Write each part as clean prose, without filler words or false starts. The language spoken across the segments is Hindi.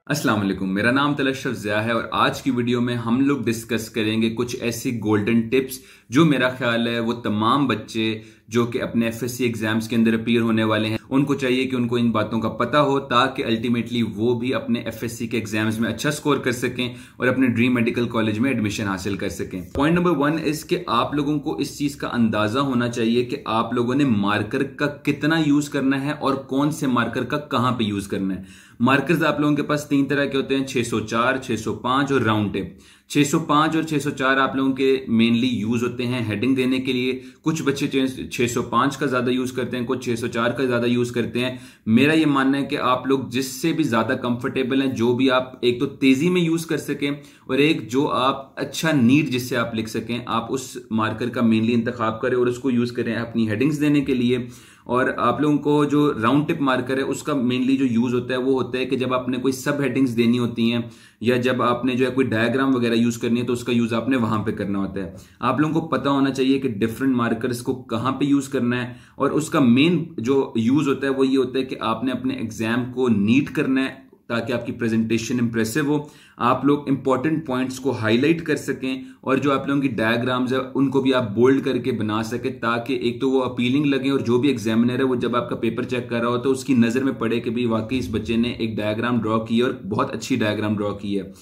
अस्सलाम वालेकुम। मेरा नाम तलशफ ज़िया है और आज की वीडियो में हम लोग डिस्कस करेंगे कुछ ऐसी गोल्डन टिप्स जो मेरा ख्याल है वो तमाम बच्चे जो कि अपने एफएससी एग्जाम्स के अंदर अपीयर होने वाले हैं उनको चाहिए कि उनको इन बातों का पता हो ताकि अल्टीमेटली वो भी अपने एफएससी के एग्जाम्स में अच्छा स्कोर कर सकें और अपने ड्रीम मेडिकल कॉलेज में एडमिशन हासिल कर सकें। पॉइंट नंबर 1 इज कि आप लोगों को इस चीज का अंदाजा होना चाहिए कि आप लोगों ने मार्कर का कितना यूज करना है और कौन से मार्कर का कहां पे यूज करना है। मार्कर्स आप लोगों के पास 3 तरह के होते हैं, 604, 605 और राउंड टिप। 605 और 604 आप लोगों के मेनली यूज होते हैं हेडिंग देने के लिए। कुछ बच्चे 605 का ज्यादा यूज करते हैं, कुछ 604 का ज्यादा यूज करते हैं। मेरा ये मानना है कि आप लोग जिससे भी ज्यादा कंफर्टेबल हैं, जो भी आप एक तो तेजी में यूज कर सकें और एक जो आप अच्छा नीट जिससे आप लिख सकें, आप उस मार्कर का मेनली इंतखाब करें और उसको यूज करें अपनी हेडिंग्स देने के लिए। और आप लोगों को जो राउंड टिप मार्कर है उसका मेनली जो यूज होता है वो होता है कि जब आपने कोई सब हेडिंग्स देनी होती हैं या जब आपने जो है कोई डायग्राम वगैरह यूज करनी है तो उसका यूज आपने वहां पे करना होता है। आप लोगों को पता होना चाहिए कि डिफरेंट मार्कर्स को कहां पे यूज करना है और उसका मेन जो यूज होता है वो ये होता है कि आपने अपने एग्जाम को नीट करना है ताकि आपकी प्रेजेंटेशन इंप्रेसिव हो, आप लोग इंपॉर्टेंट पॉइंट्स को हाईलाइट कर सकें और जो आप लोगों की डायग्राम्स है उनको भी आप बोल्ड करके बना सके ताकि एक तो वो अपीलिंग लगे और जो भी एग्जामिनर है वो जब आपका पेपर चेक कर रहा हो तो उसकी नजर में पड़े कि भाई वाकई इस बच्चे ने एक डायग्राम ड्रॉ की है और बहुत अच्छी डायग्राम ड्रॉ की है।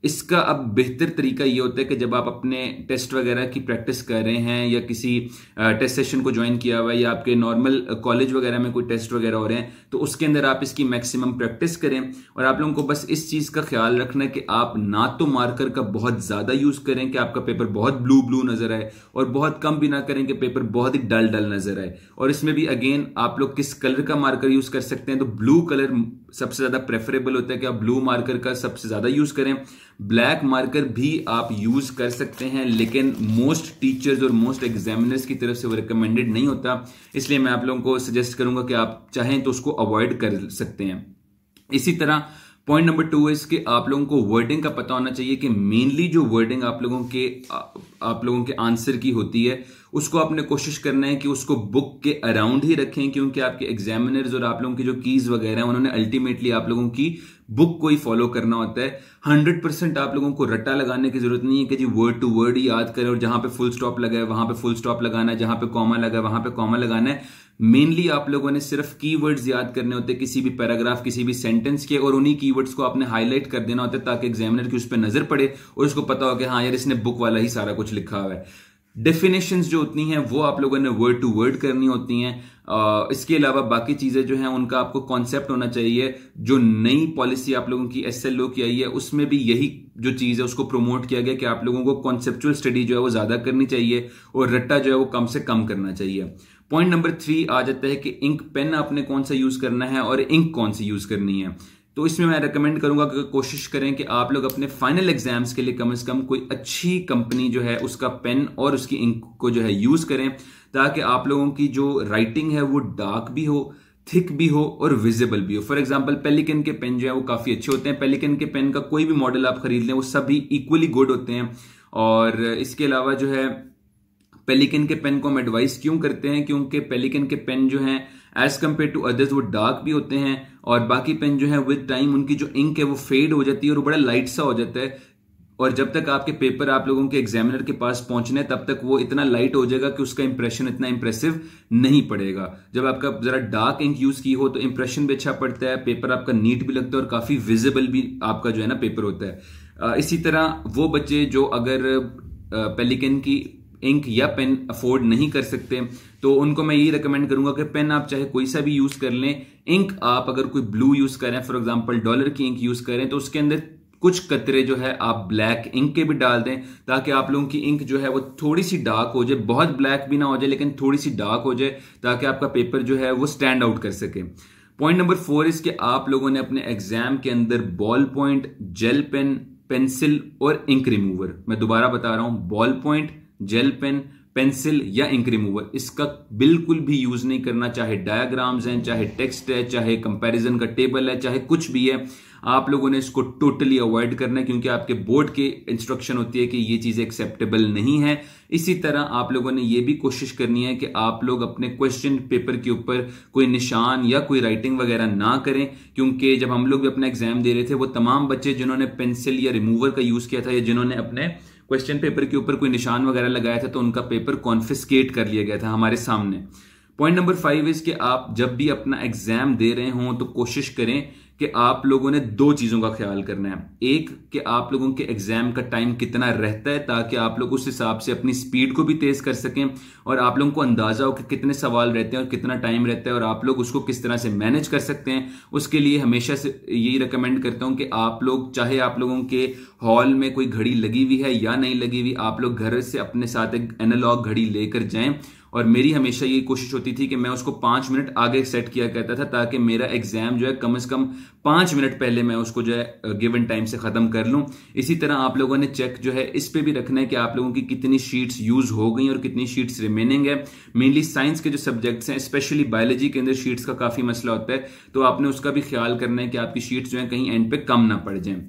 इसका अब बेहतर तरीका ये होता है कि जब आप अपने टेस्ट वगैरह की प्रैक्टिस कर रहे हैं या किसी टेस्ट सेशन को ज्वाइन किया हुआ है या आपके नॉर्मल कॉलेज वगैरह में कोई टेस्ट वगैरह हो रहे हैं तो उसके अंदर आप इसकी मैक्सिमम प्रैक्टिस करें। और आप लोगों को बस इस चीज का ख्याल रखना है कि आप ना तो मार्कर का बहुत ज्यादा यूज करें कि आपका पेपर बहुत ब्लू ब्लू नजर आए और बहुत कम भी ना करें कि पेपर बहुत ही डल डल नजर आए। और इसमें भी अगेन आप लोग किस कलर का मार्कर यूज कर सकते हैं तो ब्लू कलर सबसे ज्यादा प्रेफरेबल होता है कि आप ब्लू मार्कर का सबसे ज्यादा यूज करें। ब्लैक मार्कर भी आप यूज कर सकते हैं लेकिन मोस्ट टीचर्स और मोस्ट एग्जामिनर्स की तरफ से वो रिकमेंडेड नहीं होता, इसलिए मैं आप लोगों को सजेस्ट करूंगा कि आप चाहें तो उसको अवॉइड कर सकते हैं। इसी तरह पॉइंट नंबर 2 इज कि आप लोगों को वर्डिंग का पता होना चाहिए कि मेनली जो वर्डिंग आप लोगों के आंसर की होती है उसको आपने कोशिश करना है कि उसको बुक के अराउंड ही रखें, क्योंकि आपके एग्जामिनर्स और आप लोगों की जो कीज वगैरह हैं उन्होंने अल्टीमेटली आप लोगों की बुक को ही फॉलो करना होता है। 100% आप लोगों को रट्टा लगाने की जरूरत नहीं है कि जी वर्ड टू वर्ड ही याद करें और जहां पे फुल स्टॉप लगा है वहां पे फुल स्टॉप लगाना है, जहां पे कॉमा लगा है वहां पे कॉमा लगाना है। मेनली आप लोगों ने सिर्फ कीवर्ड्स याद करने होते हैं किसी भी पैराग्राफ किसी भी सेंटेंस के और उन्हीं कीवर्ड्स को आपने हाईलाइट कर देना होता है ताकि एग्जामिनर की उस पर नजर पड़े और उसको पता हो कि हाँ यार इसने बुक वाला ही सारा कुछ लिखा हुआ है। डेफिनेशंस जो होती हैं वो आप लोगों ने वर्ड टू वर्ड करनी होती हैं। इसके अलावा बाकी चीजें जो हैं उनका आपको कॉन्सेप्ट होना चाहिए। जो नई पॉलिसी आप लोगों की एसएलओ की आई है उसमें भी यही जो चीज है उसको प्रमोट किया गया कि आप लोगों को कॉन्सेप्चुअल स्टडी जो है वो ज्यादा करनी चाहिए और रट्टा जो है वो कम से कम करना चाहिए। पॉइंट नंबर 3 आ जाता है कि इंक पेन आपने कौन सा यूज करना है और इंक कौन सी यूज करनी है। तो इसमें मैं रेकमेंड करूंगा कि कोशिश करें कि आप लोग अपने फाइनल एग्जाम्स के लिए कम से कम कोई अच्छी कंपनी जो है उसका पेन और उसकी इंक को जो है यूज करें ताकि आप लोगों की जो राइटिंग है वो डार्क भी हो, थिक भी हो और विजिबल भी हो। फॉर एग्जांपल पेलिकन के पेन जो है वो काफी अच्छे होते हैं। पेलिकन के पेन का कोई भी मॉडल आप खरीद लें वो सभी इक्वली गुड होते हैं। और इसके अलावा जो है पेलिकन के पेन को हम एडवाइस क्यों करते हैं, क्योंकि पेलिकन के पेन जो हैं एज कंपेयर टू अदर्स वो डार्क भी होते हैं और बाकी पेन जो है विद टाइम उनकी जो इंक है वो फेड हो जाती है और बड़ा लाइट सा हो जाता है और जब तक आपके पेपर आप लोगों के एग्जामिनर के पास पहुंचने तब तक वो इतना लाइट हो जाएगा कि उसका इंप्रेशन इतना इंप्रेसिव नहीं पड़ेगा। जब आपका जरा डार्क इंक यूज की हो तो इंप्रेशन भी अच्छा पड़ता है, पेपर आपका नीट भी लगता है और काफी विजिबल भी आपका जो है ना पेपर होता है। इसी तरह वो बच्चे जो अगर पेलिकन की इंक या पेन अफोर्ड नहीं कर सकते तो उनको मैं यही रिकमेंड करूंगा कि पेन आप चाहे कोई सा भी यूज कर लें, इंक आप अगर कोई ब्लू यूज करें फॉर एग्जांपल डॉलर की इंक यूज करें तो उसके अंदर कुछ कतरे जो है आप ब्लैक इंक के भी डाल दें ताकि आप लोगों की इंक जो है वो थोड़ी सी डार्क हो जाए, बहुत ब्लैक भी ना हो जाए लेकिन थोड़ी सी डार्क हो जाए ताकि आपका पेपर जो है वो स्टैंड आउट कर सके। पॉइंट नंबर 4 इसके आप लोगों ने अपने एग्जाम के अंदर ball point, gel pen, pencil और इंक रिमूवर, मैं दोबारा बता रहा हूं, ball point, gel pen, pencil या इंक रिमूवर इसका बिल्कुल भी यूज नहीं करना, चाहे डायग्राम्स हैं, चाहे टेक्स्ट है, चाहे कंपैरिजन का टेबल है, चाहे कुछ भी है। आप लोगों ने इसको टोटली अवॉइड करना है, क्योंकि आपके बोर्ड की इंस्ट्रक्शन होती है कि ये चीजें एक्सेप्टेबल नहीं है। इसी तरह आप लोगों ने ये भी कोशिश करनी है कि आप लोग अपने क्वेश्चन पेपर के ऊपर कोई निशान या कोई राइटिंग वगैरह ना करें, क्योंकि जब हम लोग भी अपना एग्जाम दे रहे थे, वो तमाम बच्चे जिन्होंने पेंसिल या रिमूवर का यूज किया था या जिन्होंने अपने क्वेश्चन पेपर के ऊपर कोई निशान वगैरह लगाया था, तो उनका पेपर कॉन्फिस्केट कर लिया गया था हमारे सामने। पॉइंट नंबर 5 इज कि आप जब भी अपना एग्जाम दे रहे हो तो कोशिश करें कि आप लोगों ने 2 चीजों का ख्याल करना है। एक, कि आप लोगों के एग्जाम का टाइम कितना रहता है, ताकि आप लोग उस हिसाब से अपनी स्पीड को भी तेज कर सकें और आप लोगों को अंदाजा हो कि कितने सवाल रहते हैं और कितना टाइम रहता है और आप लोग उसको किस तरह से मैनेज कर सकते हैं। उसके लिए हमेशा से यही रिकमेंड करता हूं कि आप लोग, चाहे आप लोगों के हॉल में कोई घड़ी लगी हुई है या नहीं लगी हुई, आप लोग घर से अपने साथ एक एनालॉग घड़ी लेकर जाएं। और मेरी हमेशा यही कोशिश होती थी कि मैं उसको 5 मिनट आगे सेट किया करता था, ताकि मेरा एग्जाम जो है कम से कम 5 मिनट पहले मैं उसको जो है गिवन टाइम से खत्म कर लूं। इसी तरह आप लोगों ने चेक जो है इस पे भी रखना है कि आप लोगों की कितनी शीट्स यूज हो गई और कितनी शीट्स रिमेनिंग है। मेनली साइंस के जो सब्जेक्ट्स हैं, स्पेशली बायोलॉजी के अंदर शीट्स का काफी मसला होता है, तो आपने उसका भी ख्याल करना है कि आपकी शीट्स जो है कहीं एंड पे कम ना पड़ जाएं।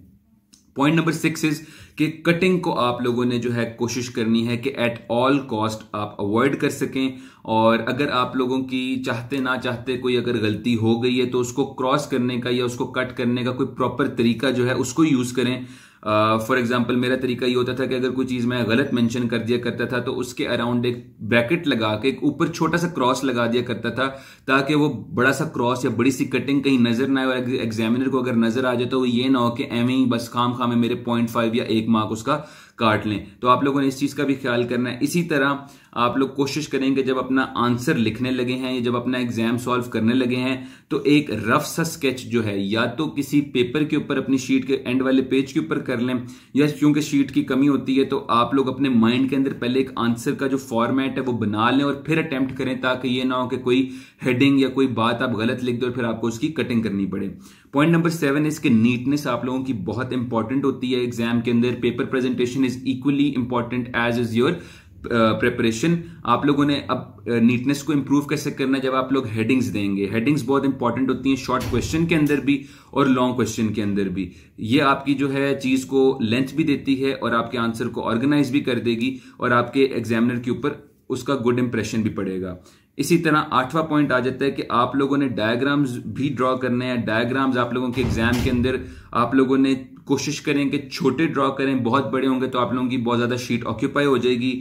पॉइंट नंबर 6 इज कि कटिंग को आप लोगों ने जो है कोशिश करनी है कि एट ऑल कॉस्ट आप अवॉइड कर सकें। और अगर आप लोगों की चाहते ना चाहते कोई अगर गलती हो गई है तो उसको क्रॉस करने का या उसको कट करने का कोई प्रॉपर तरीका जो है उसको यूज करें। फॉर एग्जाम्पल मेरा तरीका ये होता था कि अगर कोई चीज मैं गलत मेंशन कर दिया करता था तो उसके अराउंड एक ब्रैकेट लगा के एक ऊपर छोटा सा क्रॉस लगा दिया करता था, ताकि वो बड़ा सा क्रॉस या बड़ी सी कटिंग कहीं नजर ना आए और एग्जामिनर को अगर नजर आ जाए तो वो ये ना हो कि एवं ही बस खाम में मेरे 0.5 या 1 मार्क उसका काट लें। तो आप लोगों ने इस चीज का भी ख्याल करना है। इसी तरह आप लोग कोशिश करेंगे जब अपना आंसर लिखने लगे हैं या जब अपना एग्जाम सॉल्व करने लगे हैं तो एक रफ सा स्केच जो है या तो किसी पेपर के ऊपर अपनी शीट के एंड वाले पेज के ऊपर कर लें, या क्योंकि शीट की कमी होती है तो आप लोग अपने माइंड के अंदर पहले एक आंसर का जो फॉर्मेट है वो बना लें और फिर अटेम्प्ट करें, ताकि ये ना हो कि कोई हेडिंग या कोई बात आप गलत लिख दो और फिर आपको उसकी कटिंग करनी पड़े। पॉइंट नंबर 7 है इसके नीटनेस आप लोगों की बहुत इंपॉर्टेंट होती है एग्जाम के अंदर। Paper presentation is equally important as is your preparation. आप लोगों ने अब नीटनेस को इंप्रूव कैसे करना है, जब आप लोग हेडिंग्स देंगे। हेडिंग्स बहुत इंपॉर्टेंट होती हैं शॉर्ट क्वेश्चन के अंदर भी और लॉन्ग क्वेश्चन के अंदर भी। ये आपकी जो है चीज को लेंथ भी देती है और आपके आंसर को ऑर्गेनाइज भी कर देगी और आपके एग्जामिनर के ऊपर उसका गुड इंप्रेशन भी पड़ेगा। इसी तरह 8वां पॉइंट आ जाता है कि आप लोगों ने डायग्राम्स भी ड्रॉ करने हैं। डायग्राम्स आप लोगों के एग्जाम के अंदर आप लोगों ने कोशिश करें कि छोटे ड्रॉ करें, बहुत बड़े होंगे तो आप लोगों की बहुत ज्यादा शीट ऑक्यूपाई हो जाएगी।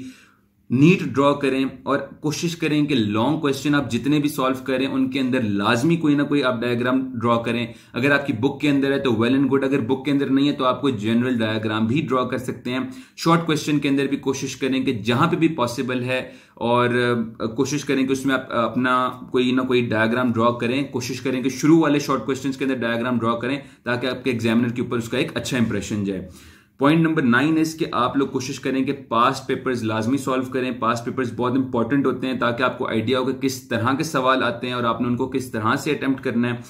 नीट ड्रॉ करें और कोशिश करें कि लॉन्ग क्वेश्चन आप जितने भी सॉल्व करें उनके अंदर लाजमी कोई ना कोई आप डायग्राम ड्रॉ करें। अगर आपकी बुक के अंदर है तो वेल एंड गुड, अगर बुक के अंदर नहीं है तो आप कोई जनरल डायग्राम भी ड्रॉ कर सकते हैं। शॉर्ट क्वेश्चन के अंदर भी कोशिश करें कि जहां पे भी पॉसिबल है और कोशिश करें कि उसमें आप अपना कोई ना कोई डायग्राम ड्रॉ करें। कोशिश करें कि शुरू वाले शॉर्ट क्वेश्चंस के अंदर डायग्राम ड्रॉ करें ताकि आपके एग्जामिनर के ऊपर उसका एक अच्छा इंप्रेशन जाए। पॉइंट नंबर 9 इज कि आप लोग कोशिश करें कि पास्ट पेपर्स लाजमी सॉल्व करें। पास्ट पेपर्स बहुत इंपॉर्टेंट होते हैं ताकि आपको आइडिया हो कि किस तरह के सवाल आते हैं और आपने उनको किस तरह से अटेम्प्ट करना है।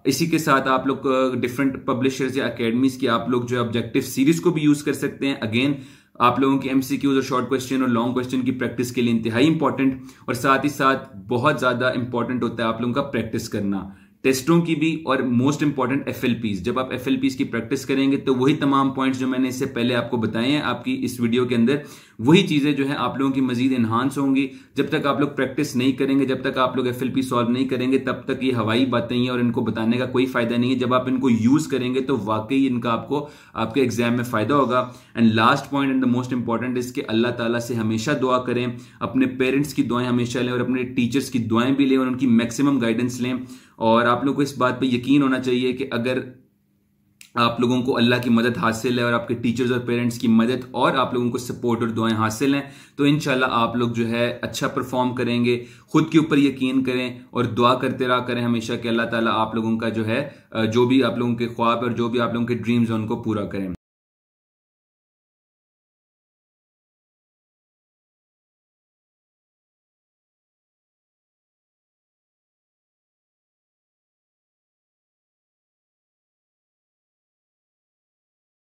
इसी के साथ आप लोग डिफरेंट पब्लिशर्स या अकेडमीज की आप लोग जो ऑब्जेक्टिव सीरीज को भी यूज कर सकते हैं। अगेन आप लोगों की एमसीक्यूज और शॉर्ट क्वेश्चन और लॉन्ग क्वेश्चन की प्रैक्टिस के लिए इंतहाई इंपॉर्टेंट, और साथ ही साथ बहुत ज्यादा इंपॉर्टेंट होता है आप लोगों का प्रैक्टिस करना टेस्टों की भी, और मोस्ट इंपॉर्टेंट एफएलपीज। जब आप एफएलपीज की प्रैक्टिस करेंगे तो वही तमाम पॉइंट्स जो मैंने इससे पहले आपको बताए हैं आपकी इस वीडियो के अंदर, वही चीजें जो है आप लोगों की मजीद एनहांस होंगी। जब तक आप लोग प्रैक्टिस नहीं करेंगे, जब तक आप लोग एफएलपी सॉल्व नहीं करेंगे, तब तक ये हवाई बातें ही और इनको बताने का कोई फायदा नहीं है। जब आप इनको यूज करेंगे तो वाकई इनका आपको आपके एग्जाम में फायदा होगा। And last point and the most important is कि अल्लाह ताला से हमेशा दुआ करें, अपने पेरेंट्स की दुआएं हमेशा लें और अपने टीचर्स की दुआएं भी लें और उनकी मैक्सिमम गाइडेंस लें। और आप लोग को इस बात पर यकीन होना चाहिए कि अगर आप लोगों को अल्लाह की मदद हासिल है और आपके टीचर्स और पेरेंट्स की मदद और आप लोगों को सपोर्ट और दुआएं हासिल हैं तो इंशाल्लाह आप लोग जो है अच्छा परफॉर्म करेंगे। खुद के ऊपर यकीन करें और दुआ करते रहा करें हमेशा कि अल्लाह ताला आप लोगों का जो है जो भी आप लोगों के ख्वाब और जो भी आप लोगों के ड्रीम्स हैं उनको पूरा करें।